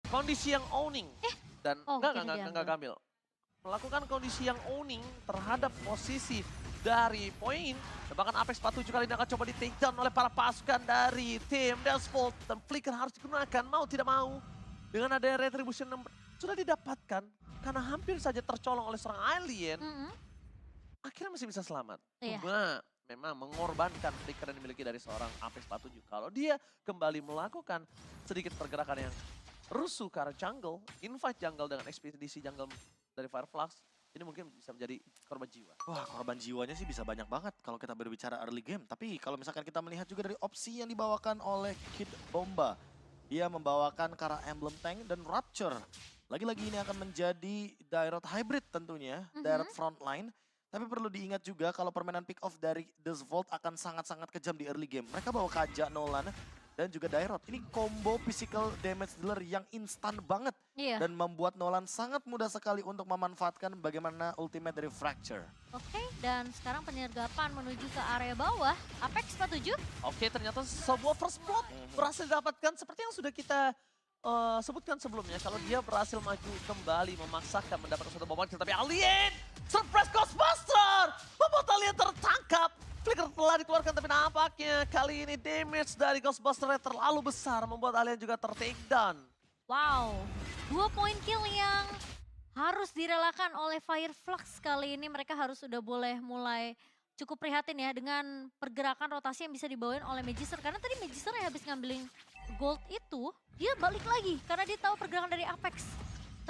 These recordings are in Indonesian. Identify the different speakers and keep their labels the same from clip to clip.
Speaker 1: kondisi yang owning. Dan
Speaker 2: Oh,
Speaker 1: enggak
Speaker 2: jadi diambil.
Speaker 1: Gamil. Melakukan kondisi yang owning terhadap posisi dari poin. Dan bahkan Apex 47 kali ini akan coba di take down oleh para pasukan dari tim Deathsfall. Dan flicker harus digunakan, mau tidak mau. Dengan adanya retribution yang sudah didapatkan. Karena hampir saja tercolong oleh seorang alien. Akhirnya masih bisa selamat.
Speaker 2: Iya.
Speaker 1: Cuma memang mengorbankan flicker yang dimiliki dari seorang Apex 47. Kalau dia kembali melakukan sedikit pergerakan yang rusuh ke arah jungle, invite jungle dengan ekspedisi jungle dari Fireflux, ini mungkin bisa menjadi korban jiwa.
Speaker 3: Wah, korban jiwanya sih bisa banyak banget kalau kita berbicara early game. Tapi kalau misalkan kita melihat juga dari opsi yang dibawakan oleh Kid Bomba. Dia membawakan ke arah Emblem Tank dan Rapture. Lagi-lagi ini akan menjadi Direct Hybrid tentunya, Direct Frontline. Tapi perlu diingat juga kalau permainan pick off dari Deathsfall akan sangat-sangat kejam di early game. Mereka bawa Kaja, Nolan, dan juga Dairot. Ini combo physical damage dealer yang instan banget.
Speaker 2: Iya.
Speaker 3: Dan membuat Nolan sangat mudah sekali untuk memanfaatkan bagaimana ultimate dari Fracture.
Speaker 2: Oke, dan sekarang penyergapan menuju ke area bawah. Apex 47.
Speaker 1: Oke, ternyata sebuah first blood berhasil didapatkan seperti yang sudah kita sebutkan sebelumnya. Kalau dia berhasil maju kembali memaksakan mendapatkan suatu bomba, tapi alien! Surprise Ghostbuster! Membuat alien tertangkap. Flicker telah dikeluarkan tapi nampaknya kali ini damage dari Ghostbuster terlalu besar membuat alien juga ter-take down.
Speaker 2: Wow, 2 poin kill yang harus direlakan oleh Fireflux kali ini. Mereka harus sudah boleh mulai cukup prihatin ya dengan pergerakan rotasi yang bisa dibawain oleh Magister. Karena tadi Magister yang habis ngambilin gold itu, dia balik lagi karena dia tahu pergerakan dari Apex.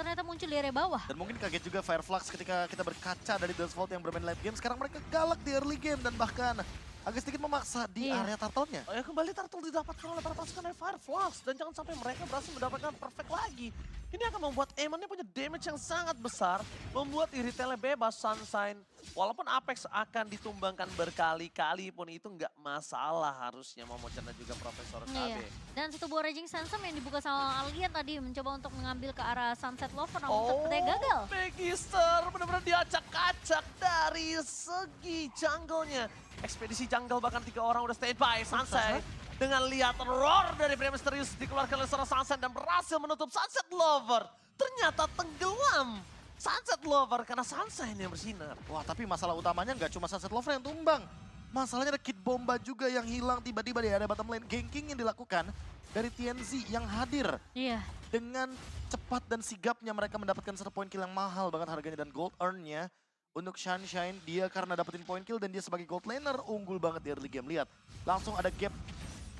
Speaker 2: Ternyata muncul di area bawah.
Speaker 3: Dan mungkin kaget juga Fireflux ketika kita berkaca dari Deathsfall yang bermain late game. Sekarang mereka galak di early game dan bahkan agak sedikit memaksa di area turtle-nya.
Speaker 1: Oh ya, kembali turtle didapatkan oleh para pasukan dari Fireflux. Dan jangan sampai mereka berhasil mendapatkan perfect lagi. Ini akan membuat Eamon punya damage yang sangat besar. Membuat iritelnya bebas Sunshine. Walaupun Apex akan ditumbangkan berkali-kali pun itu nggak masalah harusnya Momochan dan juga Profesor KB.
Speaker 2: Iya. Dan satu buah Raging Sandstorm yang dibuka sama Alien tadi mencoba untuk mengambil ke arah Sunset Lover namun sepertinya gagal.
Speaker 1: Magister benar-benar diacak-acak dari segi jungle-nya. Ekspedisi jungle bahkan 3 orang udah standby. Sunset dengan lihat roar dari Pria Misterius dikeluarkan oleh seorang Sunset dan berhasil menutup Sunset Lover. Ternyata tenggelam Sunset Lover karena Sunset yang bersinar.
Speaker 3: Wah, tapi masalah utamanya nggak cuma Sunset Lover yang tumbang. Masalahnya ada Kid Bomba juga yang hilang tiba-tiba di area bottom lane. Ganking yang dilakukan dari TNZ yang hadir.
Speaker 2: Iya.
Speaker 3: Dengan cepat dan sigapnya mereka mendapatkan 1 point kill yang mahal banget harganya. Dan gold earn-nya untuk Sunshine, dia karena dapetin point kill dan dia sebagai gold laner unggul banget di early game. Lihat, langsung ada gap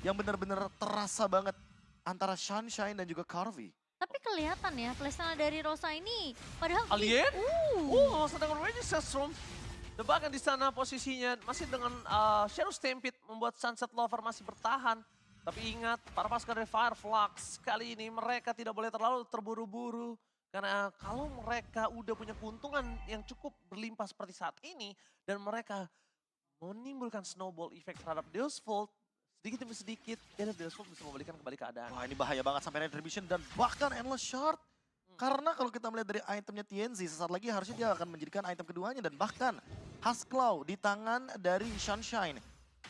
Speaker 3: yang benar-benar terasa banget antara Sunshine dan juga Carvey.
Speaker 2: Tapi kelihatan ya playstyle dari Rosa ini padahal
Speaker 1: Alien? Sedangkan Raging Sandstorm. Dan bahkan di sana posisinya masih dengan Shadow Stampede membuat Sunset Lover masih bertahan. Tapi ingat, para pasukan dari Fireflux kali ini mereka tidak boleh terlalu terburu-buru. Karena kalau mereka udah punya keuntungan yang cukup berlimpah seperti saat ini. Dan mereka menimbulkan snowball effect terhadap Deathsfall. Sedikit demi sedikit, Deathsfall bisa membalikan kembali keadaan.
Speaker 3: Wah, ini bahaya banget sampai Retribution dan bahkan Endless Shard. Karena kalau kita melihat dari itemnya TNZ, sesaat lagi harusnya dia akan menjadikan item keduanya. Dan bahkan Huskclaw di tangan dari Sunshine.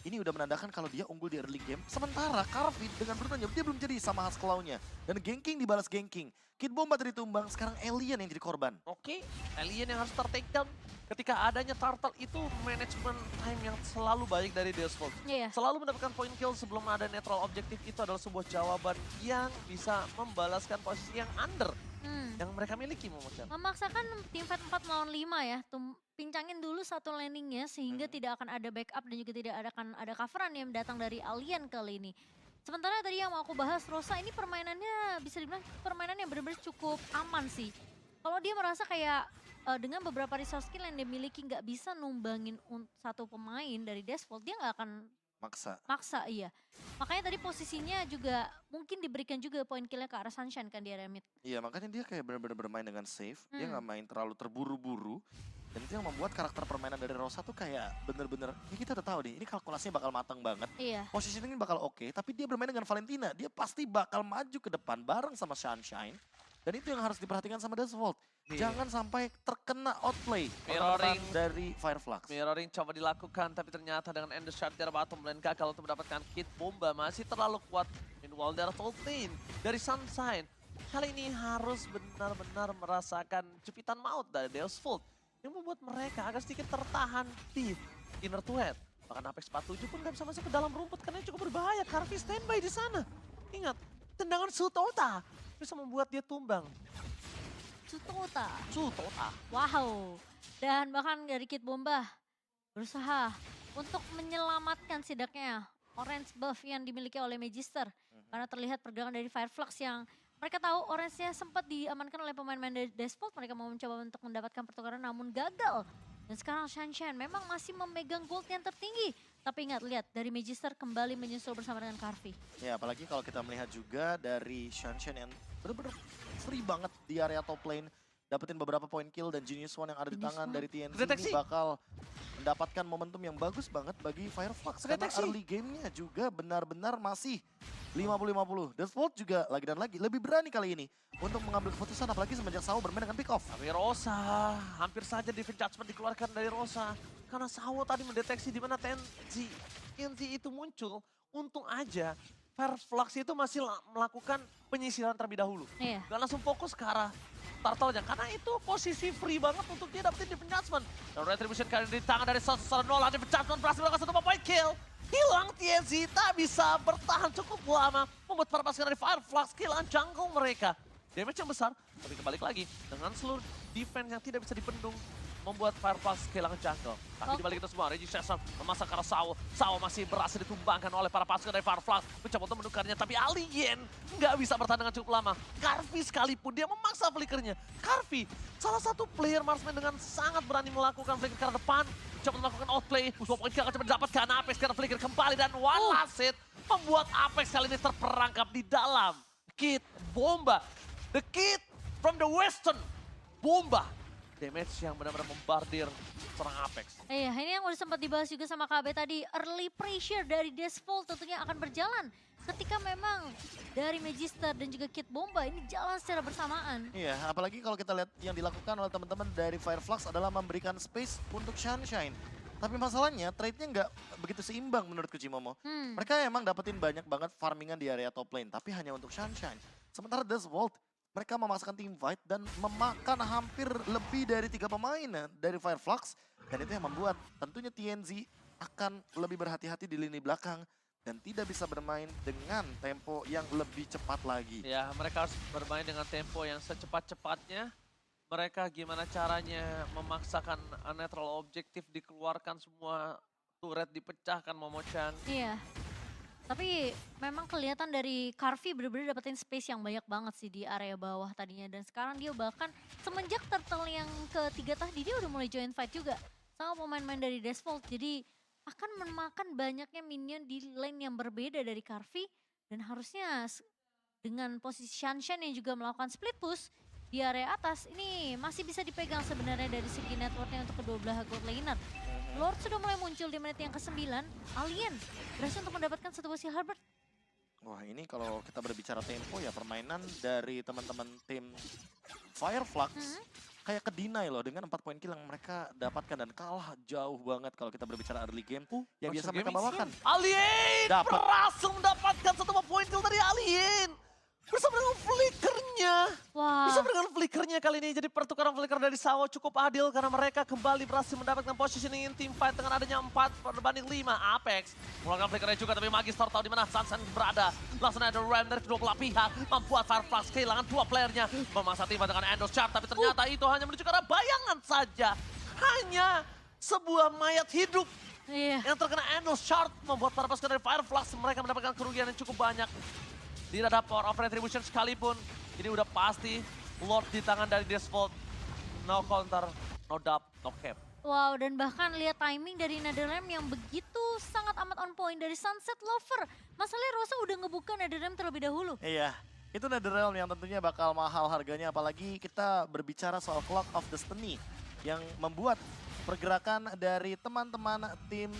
Speaker 3: Ini udah menandakan kalau dia unggul di early game. Sementara Carvey dengan beruntunnya dia belum jadi sama Huskclaw-nya. Dan ganking dibalas ganking. Kid Bomba tadi tumbang, sekarang Alien yang jadi korban.
Speaker 1: Oke, alien yang harus ter-take down. Ketika adanya turtle itu manajemen time yang selalu baik dari Deathsfall.
Speaker 2: Iya.
Speaker 1: Selalu mendapatkan point kill sebelum ada neutral objektif itu adalah sebuah jawaban yang bisa membalaskan posisi yang under. Yang mereka miliki Momochan.
Speaker 2: Memaksakan tim fight 4 melawan 5 ya. Pincangin dulu satu landingnya sehingga tidak akan ada backup dan juga tidak akan ada coveran yang datang dari Alien kali ini. Sementara tadi yang mau aku bahas, Rosa ini permainannya bisa dibilang permainan yang benar-benar cukup aman sih. Kalau dia merasa kayak dengan beberapa resource skill yang dia miliki nggak bisa numbangin satu pemain dari Deathsfall, dia nggak akan maksa, iya. Makanya tadi posisinya juga mungkin diberikan juga poin killnya ke arah Sunshine kan di area mid.
Speaker 3: Iya, makanya dia kayak benar-benar bermain dengan safe. Dia nggak main terlalu terburu-buru. Dan itu yang membuat karakter permainan dari Rosa tuh kayak bener-bener, ya kita udah tahu nih, ini kalkulasinya bakal matang banget.
Speaker 2: Iya.
Speaker 3: Positioning bakal oke, tapi dia bermain dengan Valentina. Dia pasti bakal maju ke depan bareng sama Sunshine. Dan itu yang harus diperhatikan sama Deathsfall. Jangan sampai terkena outplay
Speaker 1: Mirroring
Speaker 3: dari Fireflux.
Speaker 1: Mirroring coba dilakukan, tapi ternyata dengan Ender Shard dari bottom lane gagal untuk mendapatkan Kid Bomba. Masih terlalu kuat. Meanwhile, dari top lane, dari Sunshine. kali ini harus benar-benar merasakan jepitan maut dari Deus Vult yang membuat mereka agak sedikit tertahan di inner turret. Bahkan Apex 47 pun nggak bisa masuk ke dalam rumput karena cukup berbahaya. Karvi standby di sana. Ingat, tendangan Sultota bisa membuat dia tumbang.
Speaker 2: Sultota.
Speaker 1: Sultota.
Speaker 2: Wow. Dan bahkan dari Kid Bomba berusaha untuk menyelamatkan setidaknya orange buff yang dimiliki oleh Magister. Karena terlihat pergerakan dari Fireflux yang mereka tahu orange-nya sempat diamankan oleh pemain-pemain dari Default. Mereka mau mencoba untuk mendapatkan pertukaran namun gagal. Dan sekarang Shanshan memang masih memegang gold yang tertinggi. Tapi ingat, lihat dari Magister kembali menyusul bersama dengan Karvi.
Speaker 3: Ya, apalagi kalau kita melihat juga dari Shanshan yang benar-benar free banget di area top lane. Dapetin beberapa point kill dan Genius One yang ada di
Speaker 2: Genius
Speaker 3: tangan
Speaker 2: One.
Speaker 3: dari TNC
Speaker 1: Deteksi.
Speaker 3: ini bakal mendapatkan momentum yang bagus banget bagi Fireflux. Karena
Speaker 1: Deteksi.
Speaker 3: early gamenya juga benar-benar masih 50-50. Default juga lagi dan lagi lebih berani kali ini untuk mengambil keputusan apalagi semenjak Sao bermain dengan pick off.
Speaker 1: Tapi Rosa, hampir saja Divine Judgment dikeluarkan dari Rosa. Karena Sawo tadi mendeteksi di mana TNC itu muncul. Untung aja Fireflux itu masih melakukan penyisiran terlebih dahulu.
Speaker 2: Iya.
Speaker 1: Gak langsung fokus ke arah turtle-nya. Karena itu posisi free banget untuk dia dapetin Divine Judgment. Dan Retribution kali ini di tangan dari Nola. Divine Judgment berhasil melakukan satu point kill. Hilang TNC, tak bisa bertahan cukup lama. Membuat para pasukan dari Fireflux kehilangan jungle mereka. Damage yang besar, tapi kembali lagi dengan seluruh defense yang tidak bisa dibendung. Membuat Fireflux kehilangan jungle. Tapi dibalik itu semua, Reggie Sesam memasak ke arah Sao. Sao masih berhasil ditumbangkan oleh para pasukan dari Fireflux. Mencoba untuk menukarnya, tapi Alien nggak bisa bertahan dengan cukup lama. Karvi sekalipun dia memaksa flickernya. Karvi, salah satu player marksman dengan sangat berani melakukan flicker ke arah depan. Coba melakukan outplay, Usop Point akan coba didapatkan Apex karena flicker kembali. Dan one last hit membuat Apex kali ini terperangkap di dalam Kid Bomba. The Kid from the Western Bomba. Damage yang benar-benar membardir serang Apex.
Speaker 2: Iya, ini yang udah sempat dibahas juga sama KB tadi. Early pressure dari Default tentunya akan berjalan. Ketika memang dari Magister dan juga Kid Bomba ini jalan secara bersamaan.
Speaker 3: Iya, apalagi kalau kita lihat yang dilakukan oleh teman-teman dari Fireflux adalah memberikan space untuk Sunshine. Tapi masalahnya trade-nya nggak begitu seimbang menurut Kuchimomo. Mereka emang dapetin banyak banget farmingan di area top lane, tapi hanya untuk Sunshine. Sementara Default, mereka memasukkan team fight dan memakan hampir lebih dari 3 pemain dari Fireflux. Dan itu yang membuat tentunya TNZ akan lebih berhati-hati di lini belakang. Dan tidak bisa bermain dengan tempo yang lebih cepat lagi.
Speaker 1: Ya, mereka harus bermain dengan tempo yang secepat-cepatnya. Mereka gimana caranya memaksakan netral objektif dikeluarkan semua turret dipecahkan Momo-chan.
Speaker 2: Iya. Tapi memang kelihatan dari Karvi bener-bener dapetin space yang banyak banget sih di area bawah tadinya. Dan sekarang dia bahkan semenjak turtle yang ketiga tadi dia udah mulai join fight juga. Sama pemain-pemain dari Default. Jadi akan memakan banyaknya minion di lane yang berbeda dari Karvi. Dan harusnya dengan posisi Shanshan yang juga melakukan split push di area atas. Ini masih bisa dipegang sebenarnya dari segi networknya untuk kedua belah gold laner. Lord sudah mulai muncul di menit yang ke-9. Alien berhasil untuk mendapatkan satu posisi Herbert.
Speaker 3: Wah, ini kalau kita berbicara tempo ya permainan dari teman-teman tim Fireflux kayak ke-deny loh dengan 4 poin kill yang mereka dapatkan dan kalah jauh banget kalau kita berbicara early game yang biasa mereka bawakan.
Speaker 1: Alien
Speaker 3: Dapat.
Speaker 1: berhasil mendapatkan satu poin kill dari Alien. Bersama dengan flickernya.
Speaker 2: Wah.
Speaker 1: Bersama dengan flickernya kali ini. Jadi pertukaran flicker dari Sawo cukup adil karena mereka kembali berhasil mendapatkan positioning team fight dengan adanya 4 berbanding 5. Apex melakukan flickernya juga tapi Magister tahu di mana Sansan berada. Langsung ada ram dari kedua belah pihak. Membuat Fireflux kehilangan 2 playernya. Memaksa tim fight dengan Endos Chart tapi ternyata itu hanya menunjukkan bayangan saja. Hanya sebuah mayat hidup.
Speaker 2: Iya.
Speaker 1: Yang terkena Endos Chart membuat para pasukan dari Fireflux mereka mendapatkan kerugian yang cukup banyak. Tidak ada power of retribution sekalipun. Ini udah pasti Lord di tangan dari Default. No counter, no dub, no cap.
Speaker 2: Wow, dan bahkan lihat timing dari Netherrealm yang begitu sangat amat on point dari Sunset Lover. Masalahnya Rosa udah ngebuka Netherrealm terlebih dahulu.
Speaker 3: Iya, itu Netherrealm yang tentunya bakal mahal harganya apalagi kita berbicara soal Clock of Destiny yang membuat pergerakan dari teman-teman tim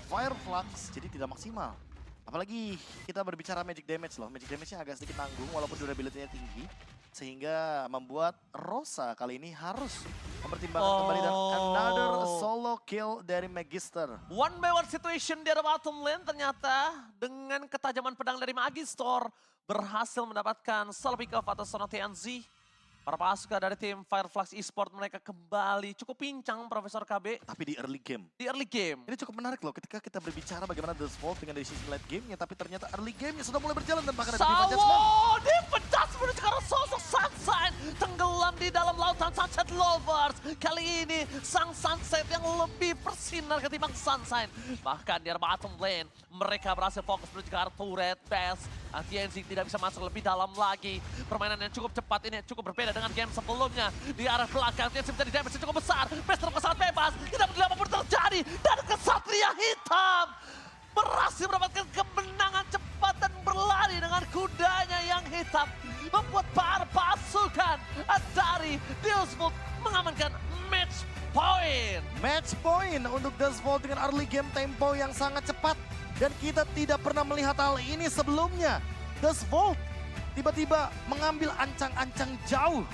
Speaker 3: Fireflux jadi tidak maksimal. Apalagi kita berbicara magic damage loh. Magic damage-nya agak sedikit tanggung walaupun durability-nya tinggi. Sehingga membuat Rosa kali ini harus mempertimbangkan kembali dan another solo kill dari Magister.
Speaker 1: One by one situation di arah bottom lane ternyata dengan ketajaman pedang dari Magister berhasil mendapatkan solo pick off atas Sono TNZ. Para pasukan dari tim Fireflux Esport mereka kembali cukup pincang Profesor KB
Speaker 3: Tapi di early game.
Speaker 1: di early game.
Speaker 3: Ini cukup menarik loh ketika kita berbicara bagaimana The Vault dengan decision late game-nya. Tapi ternyata early game-nya sudah mulai berjalan dan bahkan ada Diva Judgment.
Speaker 1: Sawo dipecat menuju ke arah sosok Sunshine tenggelam di dalam lautan Sunset Lovers. Kali ini sang Sunset yang lebih bersinar ketimbang Sunshine. Bahkan di arah bottom lane mereka berhasil fokus menuju ke arah turret best. TNZ tidak bisa masuk lebih dalam lagi. Permainan yang cukup cepat ini cukup berbeda dengan game sebelumnya. Di arah belakang TNZ menjadi damage yang cukup besar. Best terbuka sangat bebas. Tidak peduli apapun terjadi. Dan Kesatria Hitam berhasil mendapatkan kemenangan cepat dan berlari dengan kudanya yang hitam. Membuat para pasukan dari Deusvold mengamankan match point.
Speaker 3: Match point untuk The Vault dengan early game tempo yang sangat cepat. Dan kita tidak pernah melihat hal ini sebelumnya. The Vault tiba-tiba mengambil ancang-ancang jauh.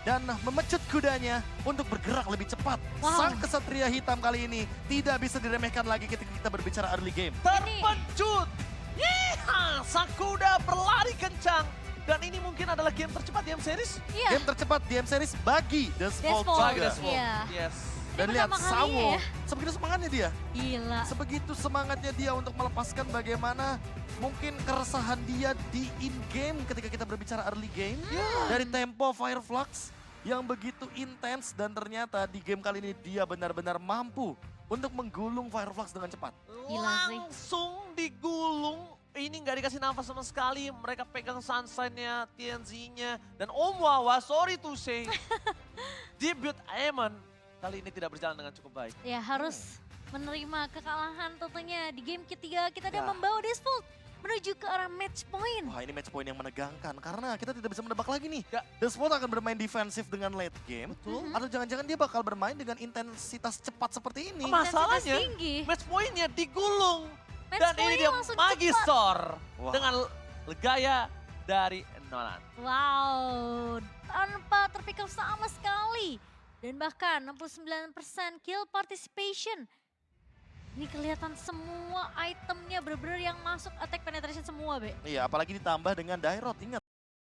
Speaker 3: Dan memecut kudanya untuk bergerak lebih cepat.
Speaker 2: Wow.
Speaker 3: Sang Kesatria Hitam kali ini tidak bisa diremehkan lagi ketika kita berbicara early game.
Speaker 1: Terpecut. Yeeha, sang kuda berlari kencang. Dan ini mungkin adalah game tercepat di M Series.
Speaker 2: Iya,
Speaker 3: Game tercepat di M Series bagi The Vault
Speaker 2: Vault.
Speaker 3: juga.
Speaker 2: Death Vault. Iya.
Speaker 1: Yes.
Speaker 3: Dan
Speaker 2: Ini
Speaker 3: lihat
Speaker 2: pertama kalinya
Speaker 3: Sawo,
Speaker 2: ya.
Speaker 3: sebegitu semangatnya dia.
Speaker 2: Gila.
Speaker 3: Sebegitu semangatnya dia untuk melepaskan bagaimana mungkin keresahan dia di in-game ketika kita berbicara early game. Dari tempo Fireflux yang begitu intens dan ternyata di game kali ini dia benar-benar mampu untuk menggulung Fireflux dengan cepat.
Speaker 2: Gila sih.
Speaker 1: Langsung digulung. Ini nggak dikasih nafas sama sekali. Mereka pegang Sunshine-nya, TNZ-nya. Dan Om Wawa, sorry to say, debut Aemon kali ini tidak berjalan dengan cukup baik.
Speaker 2: Ya harus menerima kekalahan tentunya. Di game ketiga kita
Speaker 3: Ya.
Speaker 2: dan membawa Deusvold menuju ke arah match point.
Speaker 3: Wah, ini match point yang menegangkan karena kita tidak bisa menebak lagi nih.
Speaker 1: Ya.
Speaker 3: The Sport akan bermain defensif dengan late game.
Speaker 1: Betul.
Speaker 3: Atau jangan-jangan dia bakal bermain dengan intensitas cepat seperti ini.
Speaker 1: Masalahnya,
Speaker 2: Intensitas tinggi.
Speaker 1: match point-nya digulung.
Speaker 2: Match
Speaker 1: Dan ini
Speaker 2: point-nya
Speaker 1: dia
Speaker 2: langsung
Speaker 1: Magister
Speaker 3: Wah.
Speaker 1: dengan gaya dari Nolan.
Speaker 2: Wow, tanpa terpikir sama sekali. Dan bahkan 69% kill participation. Ini kelihatan semua itemnya bener-bener yang masuk attack penetration semua, Be.
Speaker 3: Iya, apalagi ditambah dengan Dairot. Ingat,